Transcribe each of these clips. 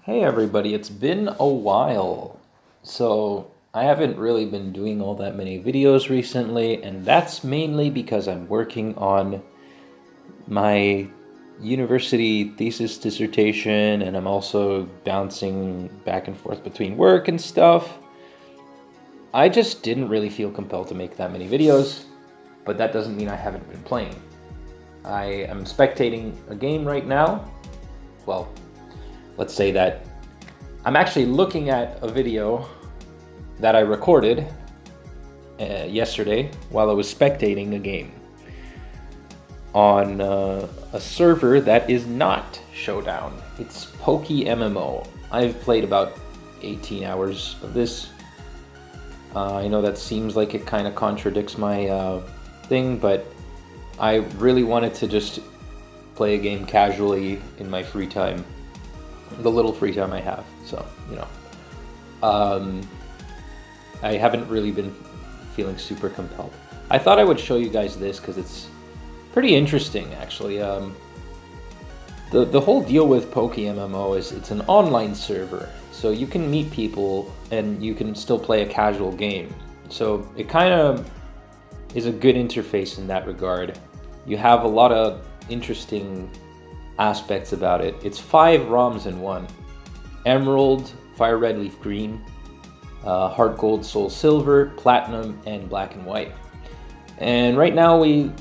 Hey everybody, it's been a while. So, I haven't really been doing all that many videos recently, and that's mainly because I'm working on my university thesis dissertation, and I'm also bouncing back and forth between work and stuff. I just didn't really feel compelled to make that many videos, but that doesn't mean I haven't been playing. I am spectating a game right now. Well, let's say that I'm actually looking at a video that I recorded yesterday while I was spectating a game on a server that is not Showdown. It's PokeMMO. I've played about 18 hours of this. I know that seems like it kind of contradicts my thing, but I really wanted to just play a game casually in my free time, the little free time I have. So, I haven't really been feeling super compelled. I thought I would show you guys this because it's pretty interesting, actually. The whole deal with PokeMMO is it's an online server, so you can meet people and you can still play a casual game. So it kind of is a good interface in that regard. You have a lot of interesting aspects about it. It's 5 ROMs in one: Emerald, Fire Red Leaf Green, Heart Gold, Soul Silver, Platinum, and Black and White. And right now we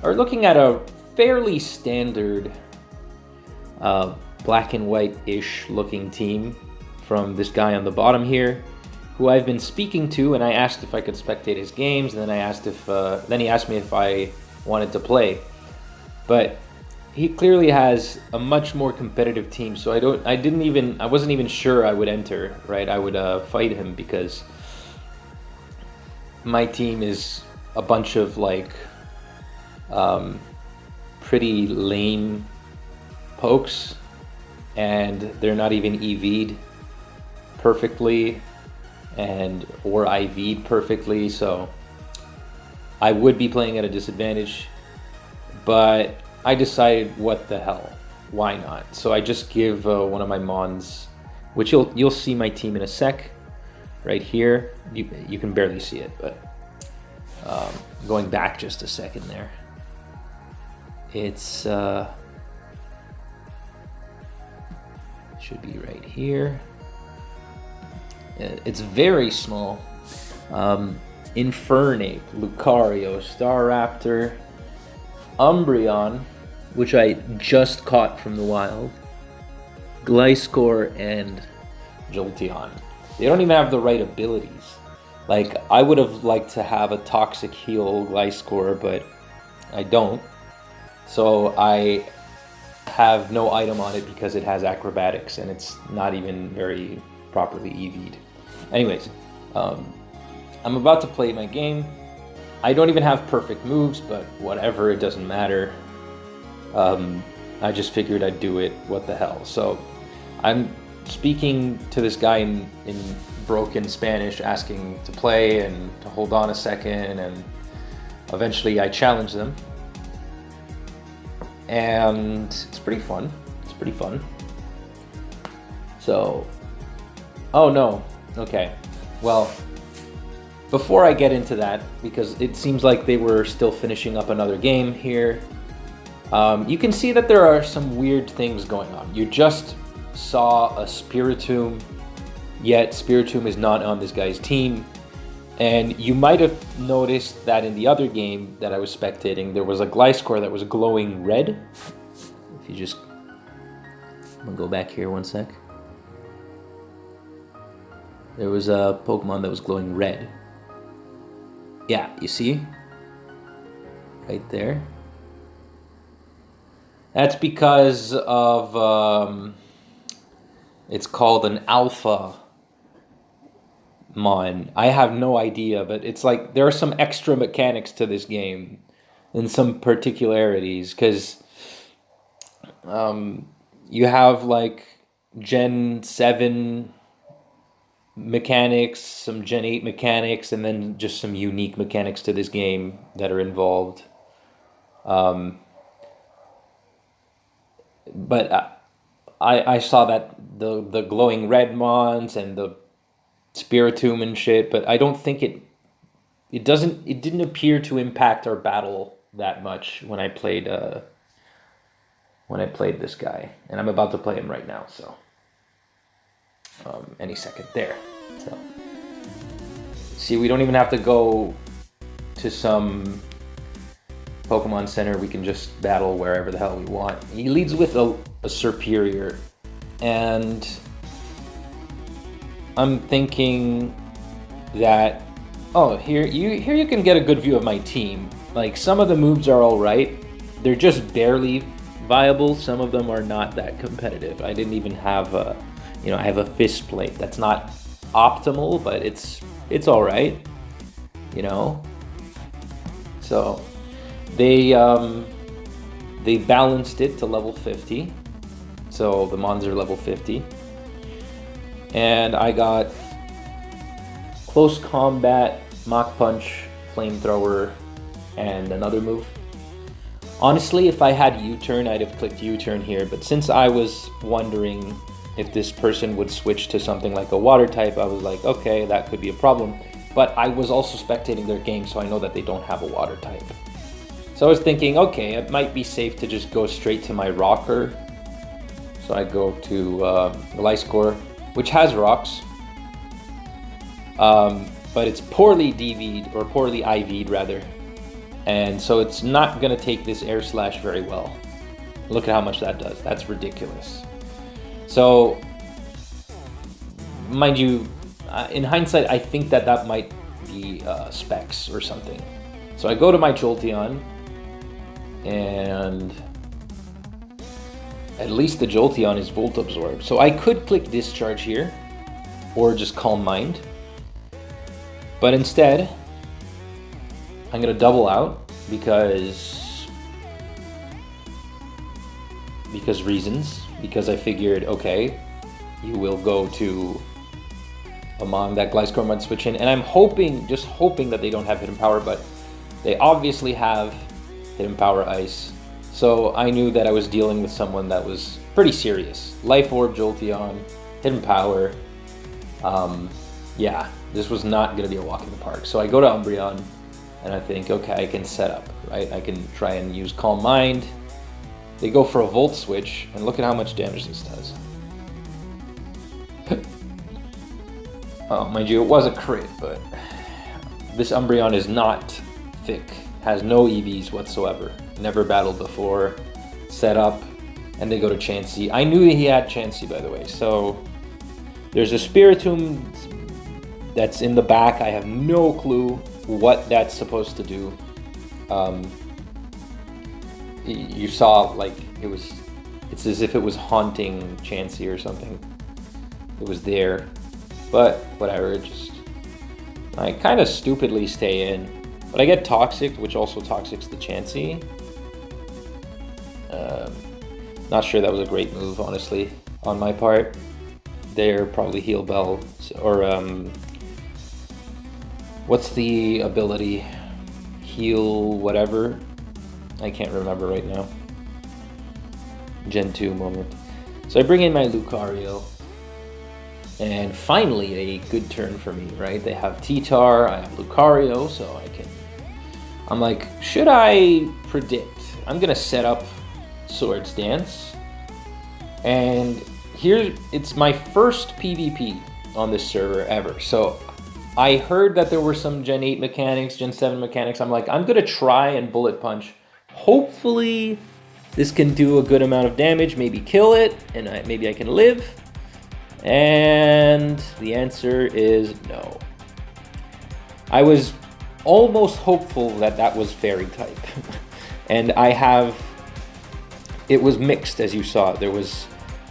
are looking at a fairly standard black and white-ish looking team from this guy on the bottom here, who I've been speaking to, and I asked if I could spectate his games, and then then he asked me if I wanted to play. But he clearly has a much more competitive team, so I wasn't even sure I would enter, right? I would fight him because my team is a bunch of like pretty lame pokes, and they're not even EV'd perfectly or IV'd perfectly, so I would be playing at a disadvantage, but I decided, what the hell, why not? So I just give one of my mons, which you'll see my team in a sec, right here. You can barely see it, but going back just a second there, it's should be right here. It's very small. Infernape, Lucario, Staraptor, Umbreon, which I just caught from the wild, Gliscor, and Jolteon. They don't even have the right abilities. Like, I would have liked to have a Toxic Heal Gliscor, but I don't. So I have no item on it because it has Acrobatics, and it's not even very properly EV'd. Anyways, I'm about to play my game. I don't even have perfect moves, but whatever, it doesn't matter. I just figured I'd do it, what the hell. So I'm speaking to this guy in broken Spanish, asking to play and to hold on a second, and eventually I challenge them. And it's pretty fun. So, oh no, okay. Well, before I get into that, because it seems like they were still finishing up another game here, you can see that there are some weird things going on. You just saw a Spiritomb, yet Spiritomb is not on this guy's team. And you might have noticed that in the other game that I was spectating, there was a Gliscor that was glowing red. If you just... I'm gonna go back here one sec. There was a Pokemon that was glowing red. Yeah, you see? Right there. That's because of... it's called an Alpha Mon. I have no idea, but it's like there are some extra mechanics to this game and some particularities, because you have like Gen 7 mechanics, some Gen 8 mechanics, and then just some unique mechanics to this game that are involved. But I saw that the glowing red mons and the Spiritomb and shit, but I don't think it didn't appear to impact our battle that much when I played this guy, and I'm about to play him right now, so any second there. So see, we don't even have to go to some Pokemon Center. We can just battle wherever the hell we want. He leads with a Superior, and I'm thinking that, oh, here you can get a good view of my team. Like, some of the moves are all right. They're just barely viable. Some of them are not that competitive. I didn't even have a, I have a Fist Plate. That's not optimal, but it's all right, So they balanced it to level 50. So the mons are level 50. And I got Close Combat, Mach Punch, Flamethrower, and another move. Honestly, if I had U-turn, I'd have clicked U-turn here, but since I was wondering if this person would switch to something like a water type, I was like, okay, that could be a problem. But I was also spectating their game, so I know that they don't have a water type. So I was thinking, okay, it might be safe to just go straight to my rocker. So I go to Gliscor, which has rocks. But it's poorly DV'd, or poorly IV'd rather. And so it's not gonna take this Air Slash very well. Look at how much that does. That's ridiculous. So, mind you, in hindsight, I think that might be specs or something. So I go to my Jolteon, and at least the Jolteon is Volt Absorb. So I could click Discharge here, or just Calm Mind. But instead, I'm gonna double out because reasons. Because I figured, okay, you will go to a mon that Gliscor might switch in, and I'm just hoping that they don't have Hidden Power, but they obviously have Hidden Power Ice. So I knew that I was dealing with someone that was pretty serious. Life Orb, Jolteon, Hidden Power. Yeah, this was not gonna be a walk in the park. So I go to Umbreon, and I think, okay, I can set up, right? I can try and use Calm Mind. They go for a Volt Switch, and look at how much damage this does. Oh, mind you, it was a crit, but this Umbreon is not thick, has no EVs whatsoever, never battled before, set up, and they go to Chansey. I knew he had Chansey, by the way, so there's a Spiritomb that's in the back. I have no clue what that's supposed to do. You saw, like, it's as if it was haunting Chansey or something. It was there, but whatever, I kind of stupidly stay in, but I get Toxic, which also Toxics the Chansey. Not sure that was a great move, honestly, on my part. They're probably Heal Bell, or what's the ability? Heal whatever. I can't remember right now. Gen 2 moment. So I bring in my Lucario. And finally a good turn for me, right? They have T-Tar, I have Lucario, so I'm like, should I predict? I'm gonna set up Swords Dance. And it's my first PvP on this server ever. So I heard that there were some Gen 8 mechanics, Gen 7 mechanics. I'm like, I'm gonna try and Bullet Punch. Hopefully this can do a good amount of damage, maybe kill it, and maybe I can live. And the answer is no. I was almost hopeful that was Fairy type. And it was mixed, as you saw. There was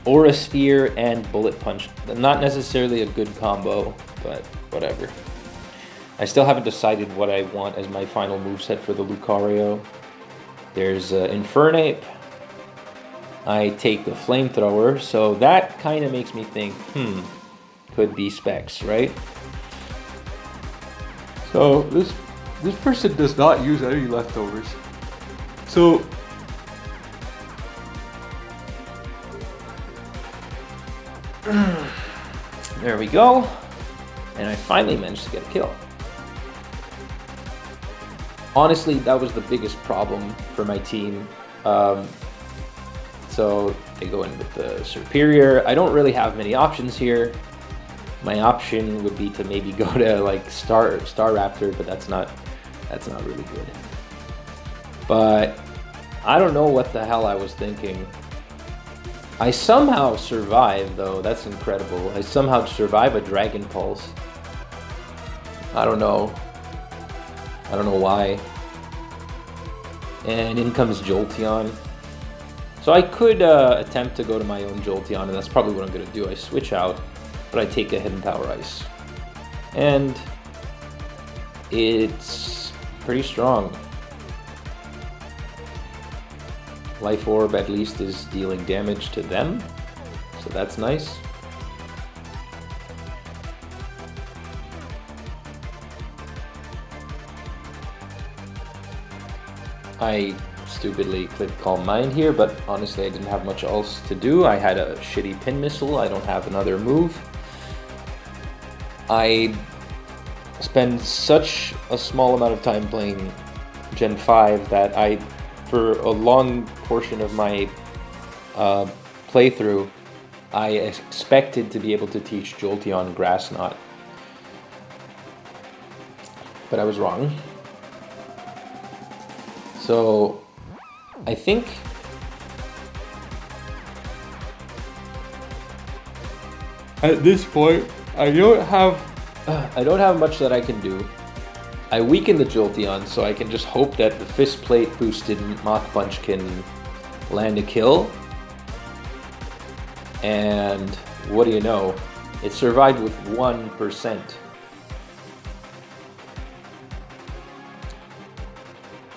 Aura Sphere and Bullet Punch. Not necessarily a good combo, but whatever. I still haven't decided what I want as my final moveset for the Lucario. There's Infernape. I take the Flamethrower, so that kind of makes me think, could be specs, right? So this person does not use any leftovers. So There we go. And I finally managed to get a kill. Honestly, that was the biggest problem for my team. So they go in with the Superior. I don't really have many options here. My option would be to maybe go to like Star Raptor, but that's not really good. But I don't know what the hell I was thinking. I somehow survived though. That's incredible. I somehow survived a Dragon Pulse. I don't know why. And in comes Jolteon. So I could attempt to go to my own Jolteon, and that's probably what I'm going to do. I switch out, but I take a Hidden Power Ice. And it's pretty strong. Life Orb at least is dealing damage to them, so that's nice. I stupidly clicked Calm Mind here, but honestly I didn't have much else to do. I had a shitty Pin Missile, I don't have another move. I spend such a small amount of time playing Gen 5 that for a long portion of my playthrough, I expected to be able to teach Jolteon Grass Knot. But I was wrong. So I think at this point I don't have much that I can do. I weaken the Jolteon, so I can just hope that the Fist Plate boosted Mach Punch can land a kill. And what do you know? It survived with 1%.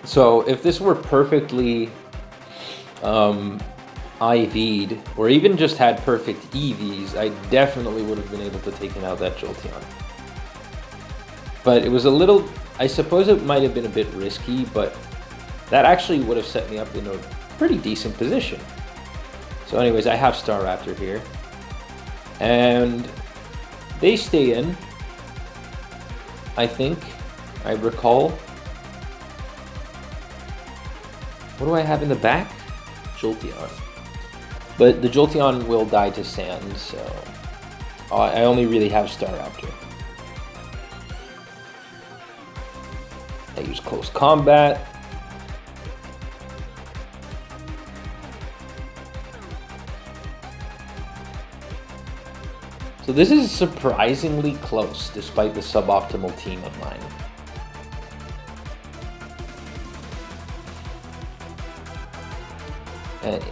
So if this were perfectly IV'd, or even just had perfect EVs, I definitely would have been able to take out that Jolteon. But it was a little, I suppose it might have been a bit risky, but that actually would have set me up in a pretty decent position. So anyways, I have Star Raptor here. And they stay in, I think, I recall. What do I have in the back? Jolteon. But the Jolteon will die to sand, so I only really have Star Raptor. I use Close Combat. So this is surprisingly close, despite the suboptimal team of mine.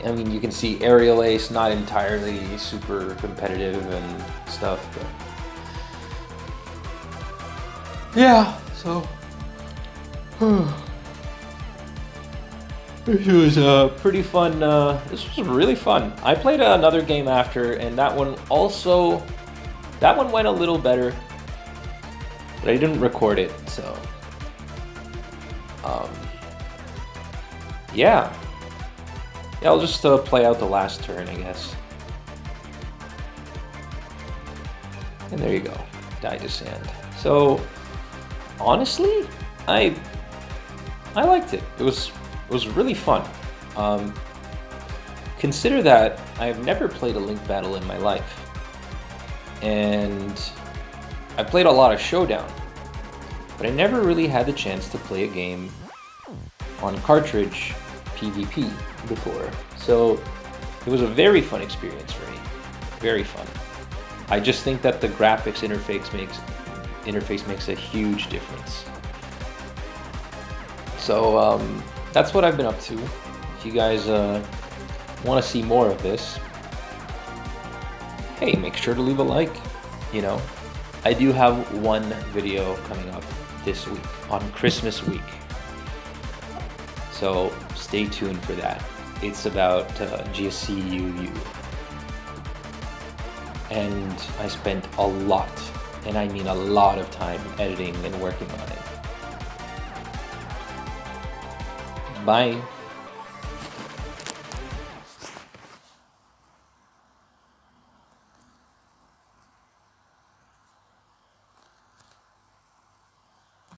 I mean, you can see Aerial Ace, not entirely super competitive and stuff, but yeah, so this was pretty fun. This was really fun. I played another game after, and that one went a little better, but I didn't record it, so yeah. Yeah, I'll just play out the last turn, I guess. And there you go, die to sand. So honestly, I liked it. It was really fun. Consider that I've never played a Link battle in my life, and I played a lot of Showdown, but I never really had the chance to play a game on cartridge PvP before. So it was a very fun experience for me. Very fun. I just think that the graphics interface makes a huge difference. So that's what I've been up to. If you guys want to see more of this, hey, make sure to leave a like. You know, I do have one video coming up this week, on Christmas week. So stay tuned for that. It's about GSC-UU. And I spent a lot, and I mean a lot of time editing and working on it. Bye.